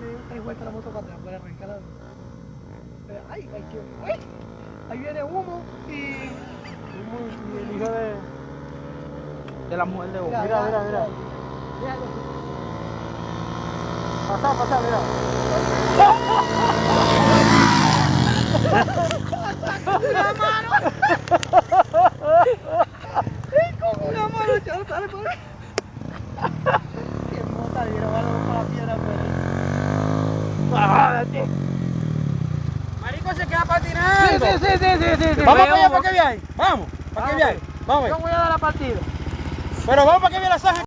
le dio 3 vueltas a la moto para atrás, para arrancarla. Ay, ay, qué... ¡Ay! Ahí viene humo y el hijo de la mujer de Hugo. Mira. Pasa, mira. ¡Una mano! Con una mano, chaval, sale por ahí. Qué mota, le dieron algo para la piedra, pero... Marico se queda patinando. Sí. Vamos para allá para que viaje. Vamos, para que viaje. Vamos. Yo voy a dar la partida. Pero vamos para que viaje la Saja.